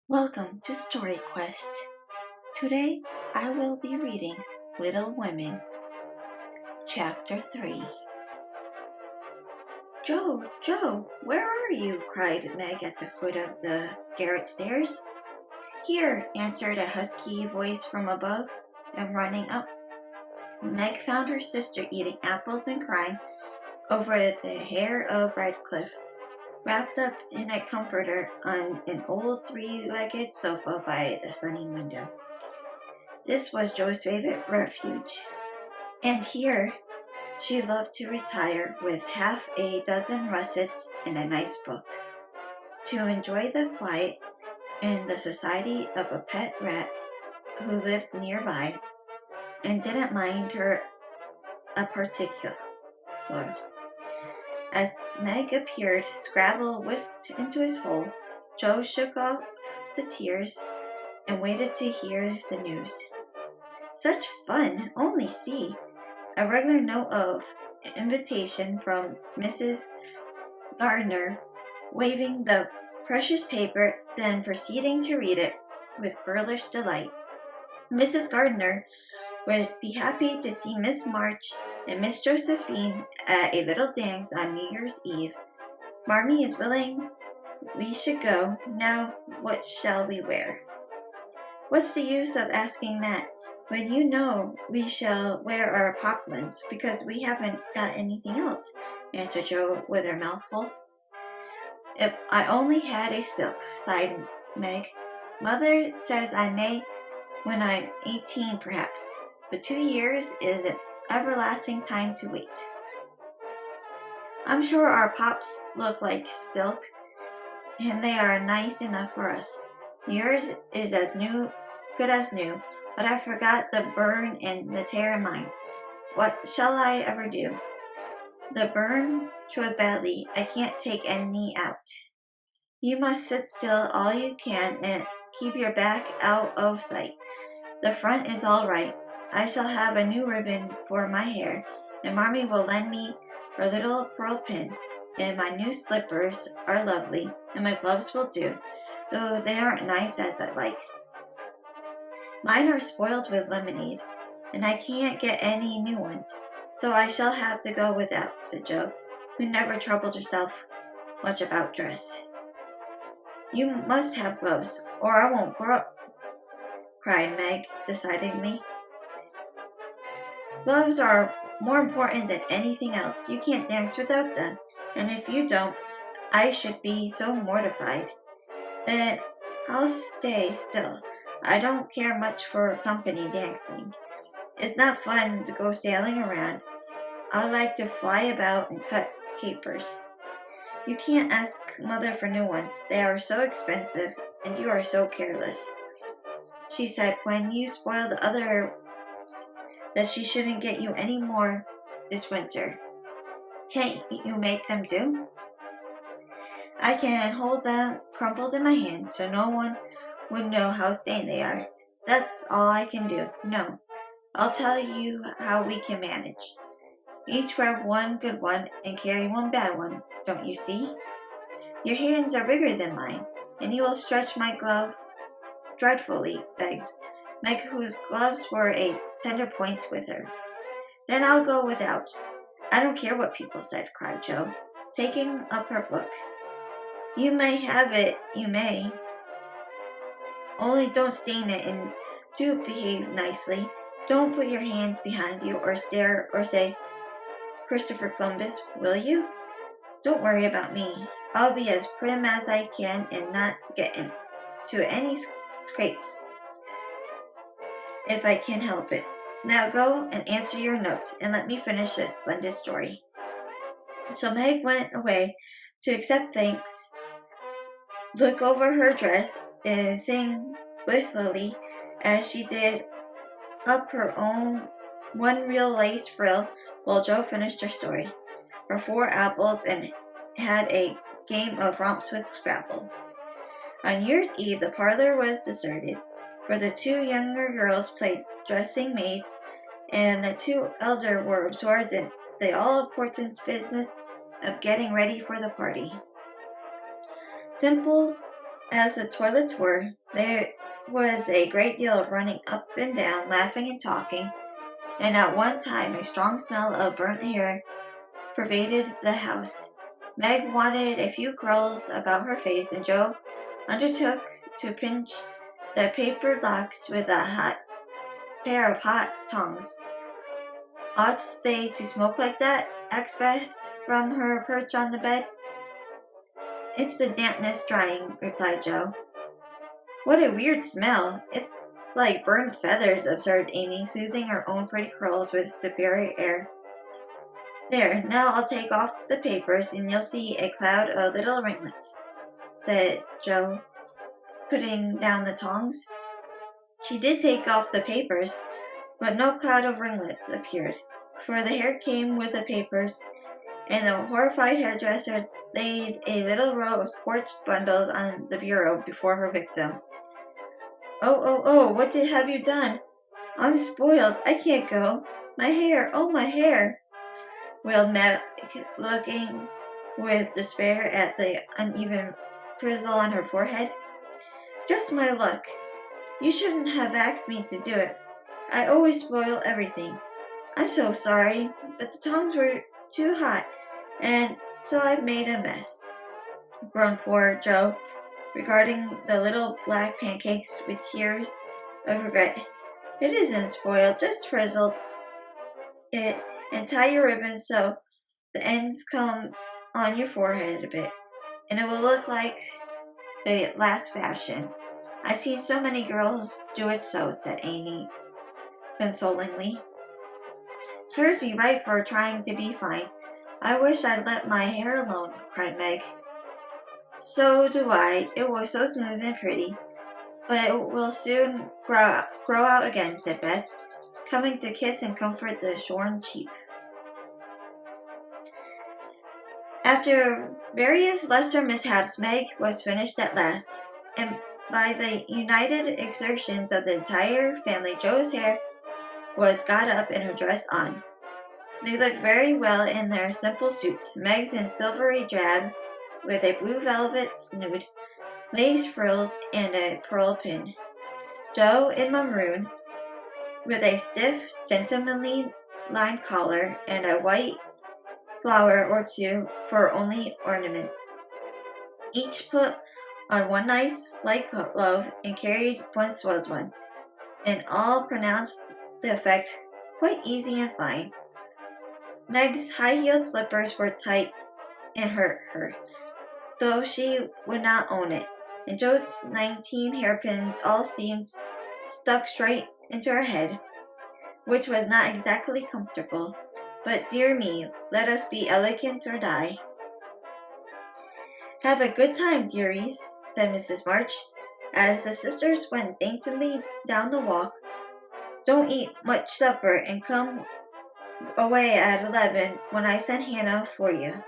Welcome to Story Quest. Today I will be reading Little Women, Chapter 3. Joe, where are you? Cried Meg at the foot of the garret stairs. Here, answered a husky voice from above, and running up, Meg found her sister eating apples and crying over the hair of Redcliffe, wrapped up in a comforter on an old three-legged sofa by the sunny window. This was Joe's favorite refuge, and here she loved to retire with half a dozen russets and a nice book, to enjoy the quiet and the society of a pet rat who lived nearby and didn't mind her a particular. As Meg appeared, Scrabble whisked into his hole. Joe shook off the tears and waited to hear the news. Such fun! Only see! A regular note of invitation from Mrs. Gardner, waving the precious paper, then proceeding to read it with girlish delight. Mrs. Gardner would be happy to see Miss March and Miss Josephine at a little dance on New Year's Eve. Marmee is willing we should go. Now what shall we wear? What's the use of asking that, when you know we shall wear our poplins, because we haven't got anything else, answered Joe with her mouth full. If I only had a silk, sighed Meg. Mother says I may when I'm 18 perhaps, but 2 years is an everlasting time to wait. I'm sure our pops look like silk, and they are nice enough for us. Yours is as good as new, but I forgot the burn and the tear in mine. What shall I ever do? The burn shows badly. I can't take any out. You must sit still all you can and keep your back out of sight. The front is all right. I shall have a new ribbon for my hair, and Marmee will lend me her little pearl pin, and my new slippers are lovely, and my gloves will do, though they aren't nice as I like. Mine are spoiled with lemonade, and I can't get any new ones, so I shall have to go without, said Joe, who never troubled herself much about dress. You must have gloves, or I won't grow, cried Meg decidedly. Gloves are more important than anything else. You can't dance without them, and if you don't, I should be so mortified. Then I'll stay still. I don't care much for company dancing. It's not fun to go sailing around. I like to fly about and cut capers. You can't ask Mother for new ones. They are so expensive, and you are so careless. She said when you spoil the other that she shouldn't get you any more this winter. Can't you make them do? I can hold them crumpled in my hand so no one would know how stained they are. That's all I can do. No, I'll tell you how we can manage. Each wear one good one and carry one bad one, don't you see? Your hands are bigger than mine, and you will stretch my glove dreadfully, begged Meg, whose gloves were a tender point with her. Then I'll go without. I don't care what people said, cried Joe, taking up her book. You may have it, you may. Only don't stain it, and do behave nicely. Don't put your hands behind you or stare or say, Christopher Columbus, will you? Don't worry about me. I'll be as prim as I can and not get into any scrapes if I can help it. Now go and answer your note and let me finish this splendid story. So Meg went away to accept thanks, look over her dress, and sing blithely as she did up her own one real lace frill while Joe finished her story, her 4 apples, and had a game of romps with Scrabble. On New Year's Eve, the parlor was deserted, for the 2 younger girls played dressing maids, and the 2 elder were absorbed in the all-important business of getting ready for the party. Simple as the toilets were, there was a great deal of running up and down, laughing and talking, and at one time a strong smell of burnt hair pervaded the house. Meg wanted a few curls about her face, and Joe undertook to pinch the papered locks with a pair of hot tongs. Ought they to smoke like that? Asked Beth from her perch on the bed. It's the dampness drying, replied Joe. What a weird smell. It's like burned feathers, observed Amy, soothing her own pretty curls with superior air. There, now I'll take off the papers and you'll see a cloud of little ringlets, said Joe, putting down the tongs. She did take off the papers, but no cloud of ringlets appeared, for the hair came with the papers, and the horrified hairdresser laid a little row of scorched bundles on the bureau before her victim. Oh, what have you done? I'm spoiled. I can't go. My hair, oh, my hair, wailed Meg, looking with despair at the uneven frizzle on her forehead. Just my luck. You shouldn't have asked me to do it. I always spoil everything. I'm so sorry, but the tongs were too hot, and so I've made a mess, groaned poor Joe, regarding the little black pancakes with tears of regret. It isn't spoiled, just frizzled it, and tie your ribbon so the ends come on your forehead a bit, and it will look like the last fashion. I've seen so many girls do it so, said Amy, consolingly. Serves me right for trying to be fine. I wish I'd let my hair alone, cried Meg. So do I. It was so smooth and pretty. But it will soon grow out again, said Beth, coming to kiss and comfort the shorn sheep. After various lesser mishaps, Meg was finished at last, and by the united exertions of the entire family, Joe's hair was got up and her dress on. They looked very well in their simple suits, Meg's in silvery drab, with a blue velvet snood, lace frills, and a pearl pin. Joe in maroon, with a stiff, gentlemanly lined collar and a white flower or two for only ornament. Each put on one nice light glove and carried one soiled one, and all pronounced the effect quite easy and fine. Meg's high-heeled slippers were tight and hurt her, though she would not own it, and Joe's 19 hairpins all seemed stuck straight into her head, which was not exactly comfortable. But dear me, let us be elegant or die. Have a good time, dearies, said Mrs. March, as the sisters went daintily down the walk. Don't eat much supper and come away at 11 when I send Hannah for you.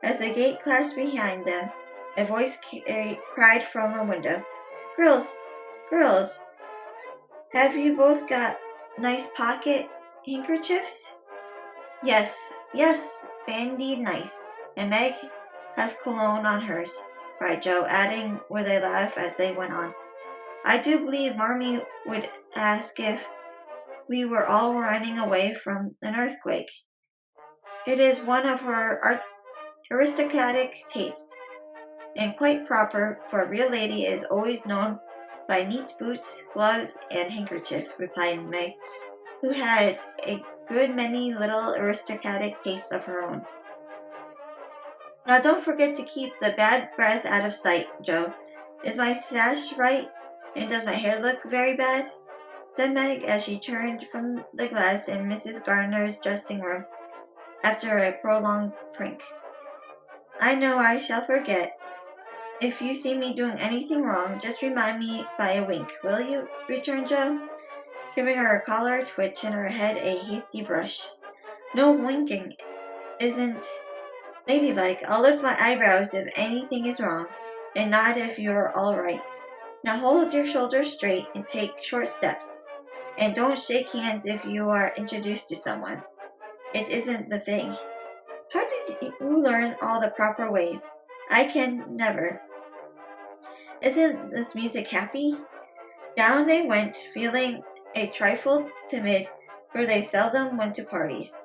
As the gate clashed behind them, a voice cried from a window, Girls, have you both got nice pocket handkerchiefs? Yes, spandy nice, and Meg has cologne on hers, cried Joe, adding with a laugh as they went on, I do believe Marmee would ask if we were all running away from an earthquake. It is one of her aristocratic tastes, and quite proper, for a real lady is always known by neat boots, gloves, and handkerchief, replied Meg, who had a good many little aristocratic tastes of her own. Now don't forget to keep the bad breath out of sight, Joe. Is my sash right, and does my hair look very bad? Said Meg as she turned from the glass in Mrs. Gardner's dressing room after a prolonged prank. I know I shall forget. If you see me doing anything wrong, just remind me by a wink, will you? Returned Joe, giving her a collar a twitch and her head a hasty brush. No winking isn't ladylike. I'll lift my eyebrows if anything is wrong, and nod if you're all right. Now hold your shoulders straight and take short steps, and don't shake hands if you are introduced to someone. It isn't the thing. How did you learn all the proper ways? I can never. Isn't this music happy? Down they went, feeling a trifle timid, for they seldom went to parties.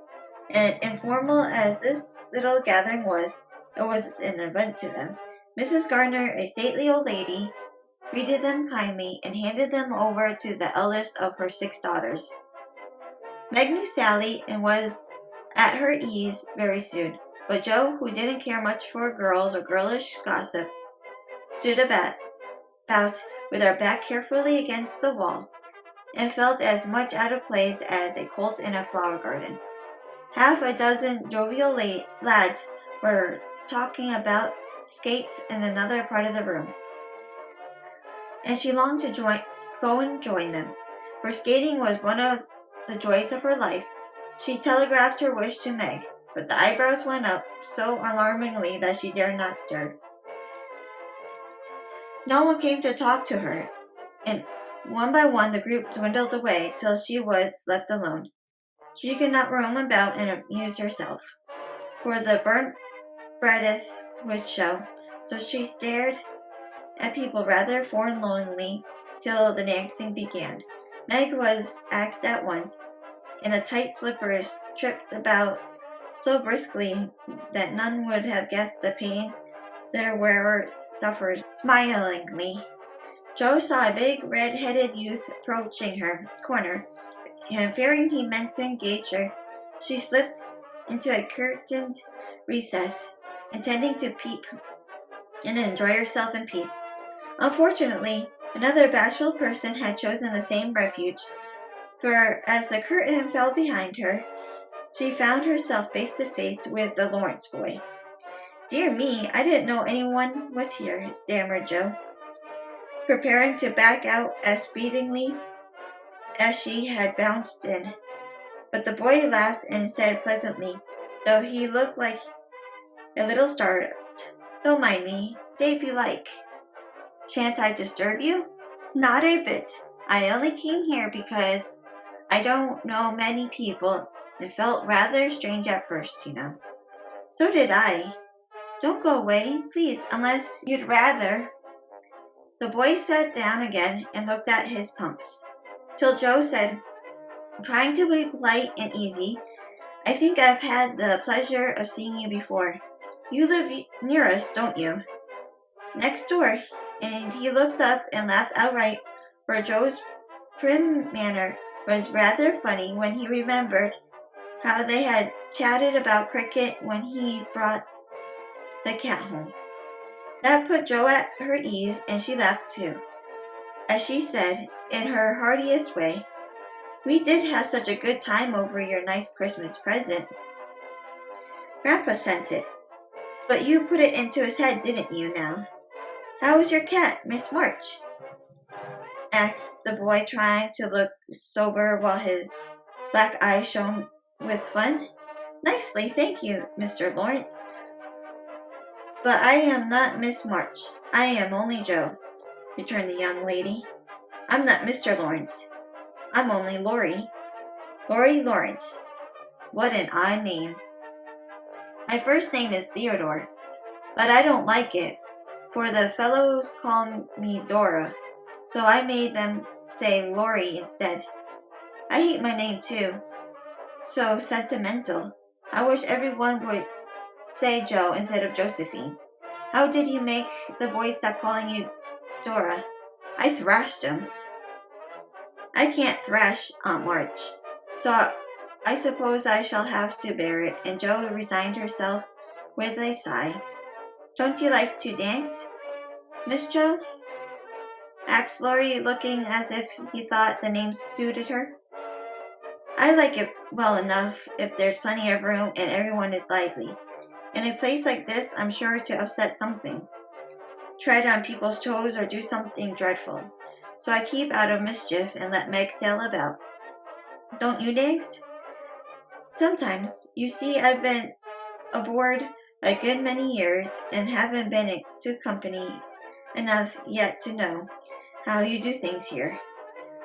And informal as this little gathering was, it was an event to them. Mrs. Gardner, a stately old lady, greeted them kindly and handed them over to the eldest of her 6 daughters. Meg knew Sally and was at her ease very soon, but Jo, who didn't care much for girls or girlish gossip, stood about with her back carefully against the wall, and felt as much out of place as a colt in a flower garden. Half a dozen jovial lads were talking about skates in another part of the room, and she longed to go and join them, for skating was one of the joys of her life. She telegraphed her wish to Meg, but the eyebrows went up so alarmingly that she dared not stir. No one came to talk to her, and one by one the group dwindled away till she was left alone. She could not roam about and amuse herself, for the burnt bread would show, so she stared at people rather forlornly till the dancing began. Meg was axed at once, and the tight slippers tripped about so briskly that none would have guessed the pain their wearer suffered smilingly. Jo saw a big red-headed youth approaching her corner, and fearing he meant to engage her, she slipped into a curtained recess, intending to peep and enjoy herself in peace. Unfortunately, another bashful person had chosen the same refuge, for as the curtain fell behind her, she found herself face to face with the Lawrence boy. "Dear me, I didn't know anyone was here," stammered Jo, preparing to back out as speedily as she had bounced in. But the boy laughed and said pleasantly, though he looked like a little startled, "Don't mind me. Stay if you like." "Shan't I disturb you?" "Not a bit. I only came here because I don't know many people and felt rather strange at first, you know." "So did I. Don't go away, please, unless you'd rather." The boy sat down again and looked at his pumps, till Jo said, trying to be polite and easy, "I think I've had the pleasure of seeing you before. You live near us, don't you?" "Next door," and he looked up and laughed outright, for Jo's prim manner was rather funny when he remembered how they had chatted about cricket when he brought the cat home. That put Jo at her ease, and she laughed too, as she said, in her heartiest way, "We did have such a good time over your nice Christmas present. Grandpa sent it, but you put it into his head, didn't you now? How is your cat, Miss March?" asked the boy, trying to look sober while his black eyes shone with fun. "Nicely, thank you, Mr. Lawrence. But I am not Miss March. I am only Jo," returned the young lady. "I'm not Mr. Lawrence. I'm only Laurie. Laurie Lawrence. What an odd name. My first name is Theodore, but I don't like it, for the fellows call me Dora, so I made them say Laurie instead. I hate my name too. So sentimental. I wish everyone would say Jo instead of Josephine. How did you make the boys stop calling you Dora?" "I thrashed him." "I can't thrash, Aunt March, so I suppose I shall have to bear it," and Jo resigned herself with a sigh. "Don't you like to dance, Miss Jo?" asked Laurie, looking as if he thought the name suited her. "I like it well enough if there's plenty of room and everyone is lively. In a place like this, I'm sure to upset something, tread on people's toes, or do something dreadful. So I keep out of mischief and let Meg sail about. Don't you dance?" "Sometimes. You see, I've been aboard a good many years and haven't been into company enough yet to know how you do things here."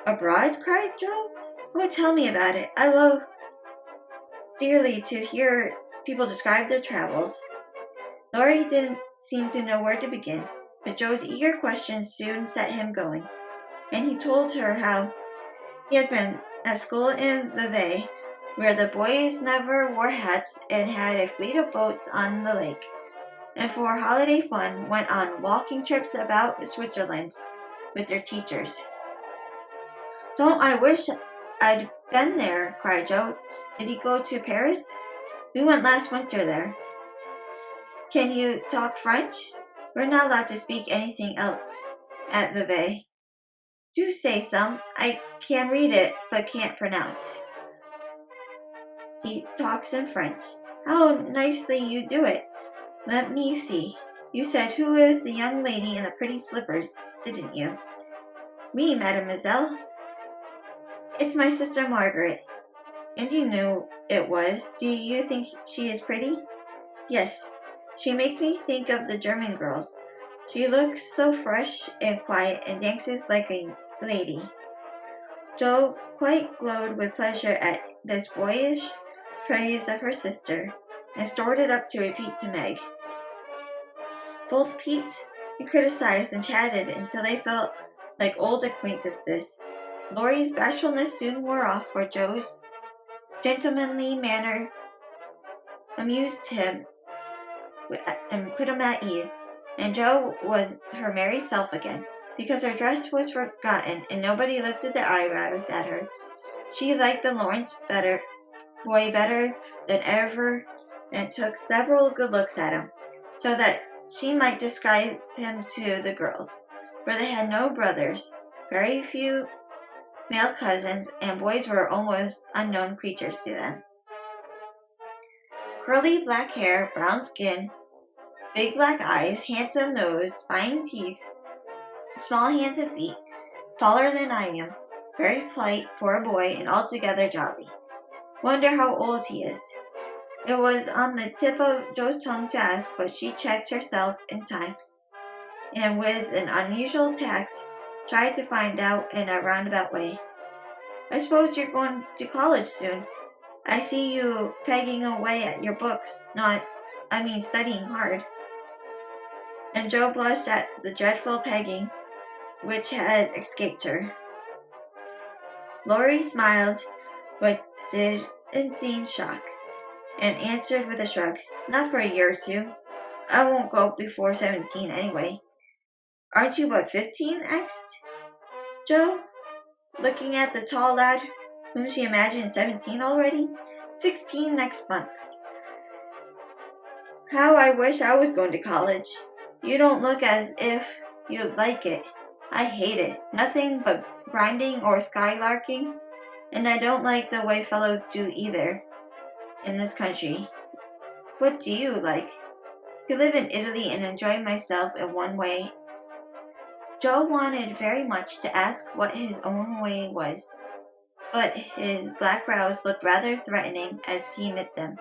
"Abroad?" cried Jo. "Oh, tell me about it. I love dearly to hear people describe their travels." Laurie didn't seem to know where to begin. but Joe's eager questions soon set him going, and he told her how he had been at school in Vevey, where the boys never wore hats and had a fleet of boats on the lake, and for holiday fun went on walking trips about Switzerland with their teachers. Don't I wish I'd been there, cried Joe. Did you go to Paris? We went last winter there. Can you talk French? We're not allowed to speak anything else at Vevey. Do say some. I can read it, but can't pronounce. He talks in French. How nicely you do it. Let me see. You said who is the young lady in the pretty slippers, didn't you? Me, mademoiselle. It's my sister Margaret. And you knew it was. Do you think she is pretty? Yes. She makes me think of the German girls. She looks so fresh and quiet and dances like a lady. Joe quite glowed with pleasure at this boyish praise of her sister, and stored it up to repeat to Meg. Both peeped and criticized and chatted until they felt like old acquaintances. Laurie's bashfulness soon wore off, for Joe's gentlemanly manner amused him and put him at ease, and Joe was her merry self again, because her dress was forgotten and nobody lifted their eyebrows at her. She liked the Lawrence boy better than ever and took several good looks at him, so that she might describe him to the girls, for they had no brothers, very few male cousins, and boys were almost unknown creatures to them. Curly black hair, brown skin, big black eyes, handsome nose, fine teeth, small hands and feet, taller than I am, very polite for a boy and altogether jolly. Wonder how old he is. It was on the tip of Joe's tongue to ask, but she checked herself in time, and with an unusual tact, tried to find out in a roundabout way. I suppose you're going to college soon. I see you pegging away at your books, studying hard. And Joe blushed at the dreadful pegging which had escaped her. Laurie smiled, but didn't seem shocked, and answered with a shrug, Not for a year or two. I won't go before 17 anyway. Aren't you but 15? Asked Joe, looking at the tall lad, whom she imagined 17 already. 16 next month. How I wish I was going to college. You don't look as if you'd like it. I hate it. Nothing but grinding or skylarking, and I don't like the way fellows do either in this country. What do you like? To live in Italy and enjoy myself in one way. Joe wanted very much to ask what his own way was, but his black brows looked rather threatening as he knit them.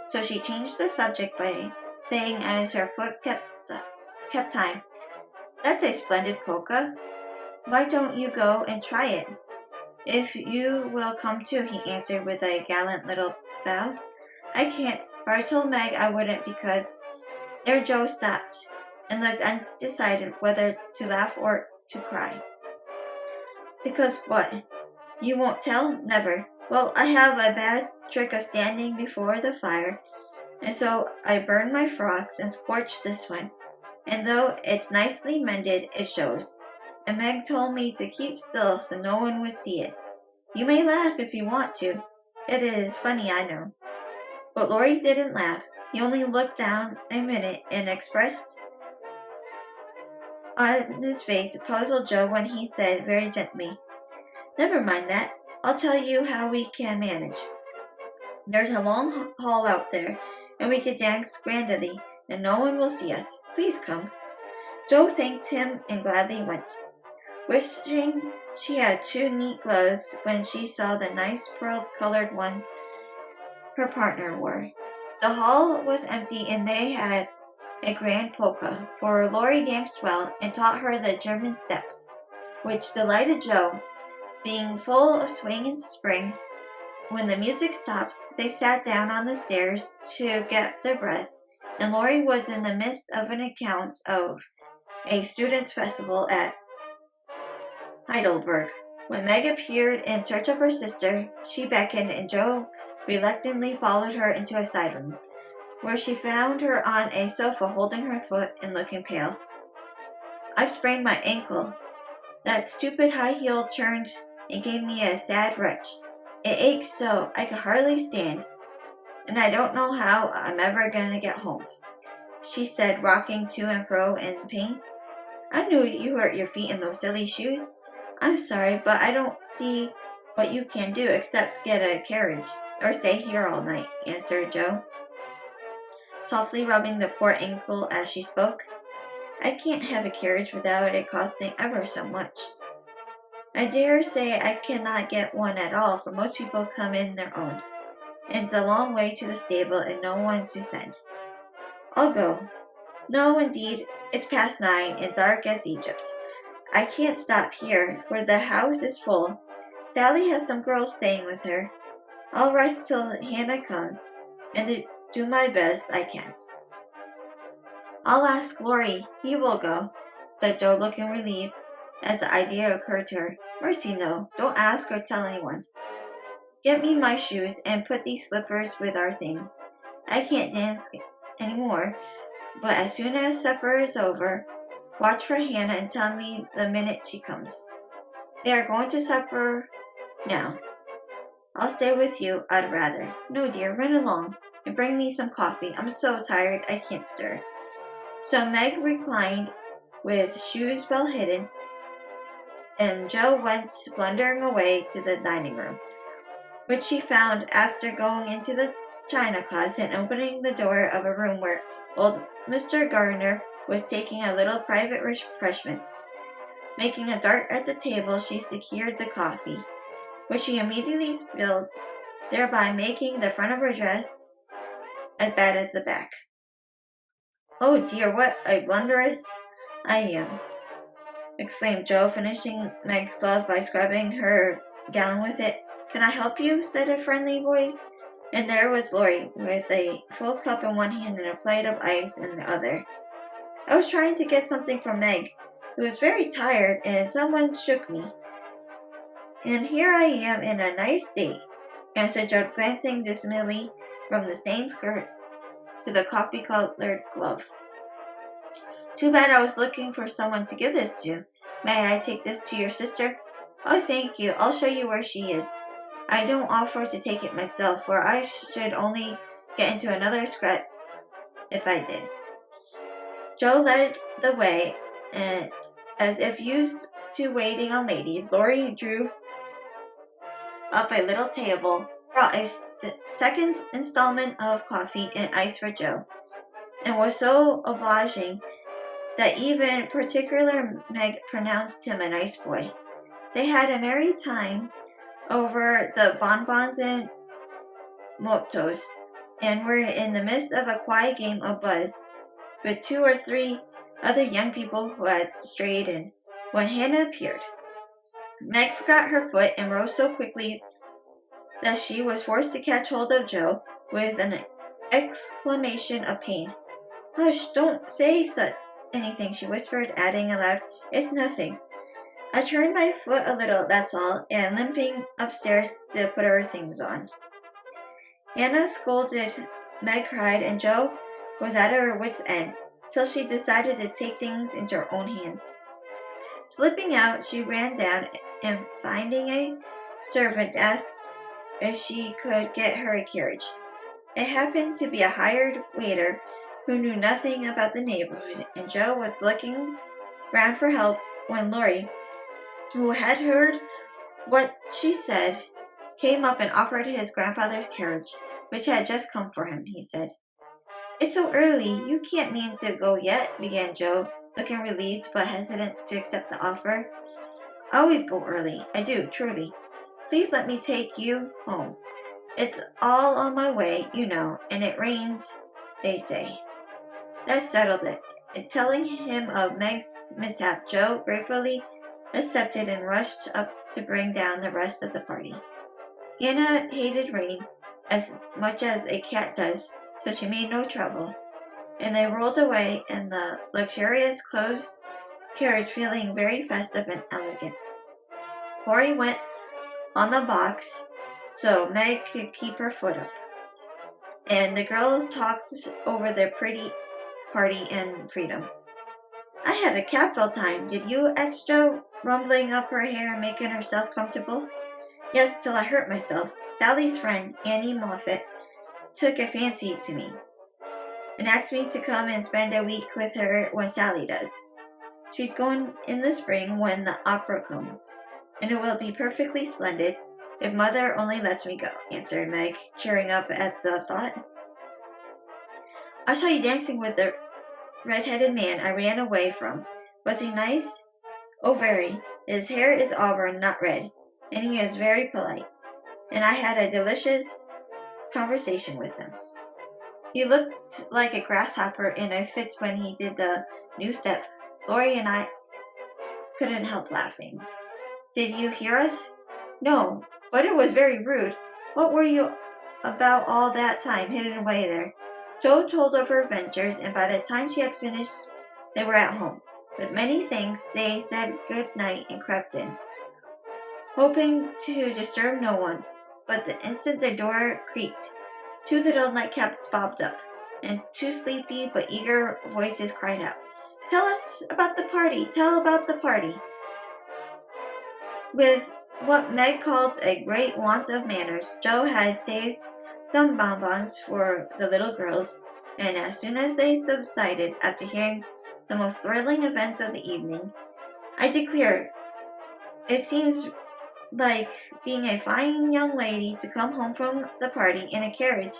So she changed the subject by saying as her foot kept time, That's a splendid polka. Why don't you go and try it? If you will come too, he answered with a gallant little bow. I can't, for I told Meg I wouldn't because... There Joe stopped and looked undecided whether to laugh or to cry. Because what? You won't tell? Never. Well, I have a bad trick of standing before the fire, and so I burned my frocks and scorched this one. And though it's nicely mended, it shows. And Meg told me to keep still so no one would see it. You may laugh if you want to. It is funny, I know. But Laurie didn't laugh. He only looked down a minute and expressed on his face puzzled Joe when he said very gently, Never mind that. I'll tell you how we can manage. There's a long hall out there, and we could dance grandly, and no one will see us. Please come. Joe thanked him and gladly went, wishing she had 2 neat gloves when she saw the nice pearl-colored ones her partner wore. The hall was empty, and they had a grand polka, for Laurie danced well and taught her the German step, which delighted Joe, being full of swing and spring. When the music stopped, they sat down on the stairs to get their breath, and Laurie was in the midst of an account of a students' festival at Heidelberg. When Meg appeared in search of her sister, she beckoned and Joe reluctantly followed her into a side room, where she found her on a sofa holding her foot and looking pale. I've sprained my ankle. That stupid high heel turned and gave me a sad retch. It aches so I could hardly stand, and I don't know how I'm ever going to get home, she said, rocking to and fro in pain. I knew you hurt your feet in those silly shoes. I'm sorry, but I don't see what you can do except get a carriage or stay here all night, answered Joe, softly rubbing the poor ankle as she spoke. I can't have a carriage without it costing ever so much. I dare say I cannot get one at all, for most people come in their own, and it's a long way to the stable and no one to send. I'll go. No, indeed, it's past 9 and dark as Egypt. I can't stop here, for the house is full. Sally has some girls staying with her. I'll rest till Hannah comes, and do my best I can. I'll ask Laurie. He will go, said Joe, looking relieved as the idea occurred to her. Mercy, no. Don't ask or tell anyone. Get me my shoes and put these slippers with our things. I can't dance any more, but as soon as supper is over, watch for Hannah and tell me the minute she comes. They are going to supper now. I'll stay with you, I'd rather. No, dear, run along and bring me some coffee. I'm so tired I can't stir. So Meg reclined with shoes well hidden, and Joe went blundering away to the dining room, which she found after going into the china closet and opening the door of a room where old Mr. Gardner was taking a little private refreshment. Making a dart at the table, she secured the coffee, which she immediately spilled, thereby making the front of her dress as bad as the back. Oh dear, what a blunderess I am, exclaimed Joe, finishing Meg's glove by scrubbing her gown with it. Can I help you? Said a friendly voice, and there was Laurie, with a full cup in one hand and a plate of ice in the other. I was trying to get something from Meg, who was very tired, and someone shook me. And here I am in a nice state, answered Joe, glancing dismally from the stained skirt to the coffee-colored glove. Too bad I was looking for someone to give this to. May I take this to your sister? Oh, thank you. I'll show you where she is. I don't offer to take it myself, for I should only get into another scrape if I did. Joe led the way, and as if used to waiting on ladies, Laurie drew up a little table, brought a second installment of coffee and ice for Joe, and was so obliging that even particular Meg pronounced him a nice boy. They had a merry time over the bonbons and motos, and were in the midst of a quiet game of buzz with 2 or 3 other young people who had strayed in, when Hannah appeared. Meg forgot her foot and rose so quickly that she was forced to catch hold of Joe with an exclamation of pain. Hush, don't say anything, she whispered, adding aloud, It's nothing. I turned my foot a little, that's all, and limping upstairs to put her things on. Hannah scolded, Meg cried, and Joe was at her wit's end, till she decided to take things into her own hands. Slipping out, she ran down, and finding a servant, asked if she could get her a carriage. It happened to be a hired waiter who knew nothing about the neighborhood, and Joe was looking round for help when Laurie, who had heard what she said, came up and offered his grandfather's carriage, which had just come for him. He said, It's so early, you can't mean to go yet, began Joe, looking relieved but hesitant to accept the offer. I always go early, I do, truly. Please let me take you home. It's all on my way, you know, and it rains, they say. That settled it. And telling him of Meg's mishap, Joe gratefully accepted and rushed up to bring down the rest of the party. Hannah hated rain as much as a cat does, so she made no trouble, and they rolled away in the luxurious clothes carriage feeling very festive and elegant. Corey went on the box so Meg could keep her foot up, and the girls talked over their pretty party and freedom. I had a capital time. Did you? Asked Jo, rumbling up her hair and making herself comfortable. Yes, till I hurt myself. Sally's friend, Annie Moffat, took a fancy to me and asked me to come and spend a week with her when Sally does. She's going in the spring when the opera comes, and it will be perfectly splendid if Mother only lets me go, answered Meg, cheering up at the thought. I saw you dancing with the red-headed man I ran away from. Was he nice? Oh, very. His hair is auburn, not red, and he is very polite, and I had a delicious conversation with him. He looked like a grasshopper in a fit when he did the new step. Lori and I couldn't help laughing. Did you hear us? No, but it was very rude. What were you about all that time hidden away there? Jo told of her adventures, and by the time she had finished, they were at home. With many thanks, they said good night and crept in, hoping to disturb no one. But the instant the door creaked, two little nightcaps bobbed up, and two sleepy but eager voices cried out, "Tell us about the party! Tell about the party!" With what Meg called a great want of manners, Jo had saved some bonbons for the little girls, and as soon as they subsided after hearing the most thrilling events of the evening, I declare, it seems like being a fine young lady to come home from the party in a carriage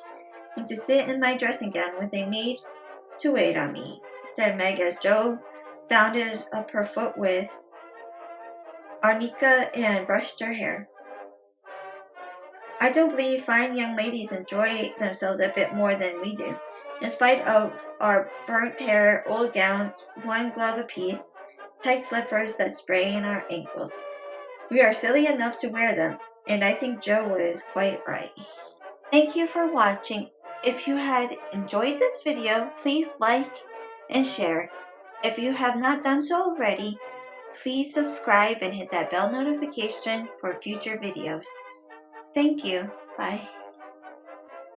and to sit in my dressing gown with a maid to wait on me, said Meg as Jo bounded up her foot with arnica and brushed her hair. I don't believe fine young ladies enjoy themselves a bit more than we do, in spite of our burnt hair, old gowns, one glove apiece, tight slippers that sprain our ankles. We are silly enough to wear them, and I think Jo was quite right. Thank you for watching. If you had enjoyed this video, please like and share. If you have not done so already, please subscribe and hit that bell notification for future videos. Thank you. Bye.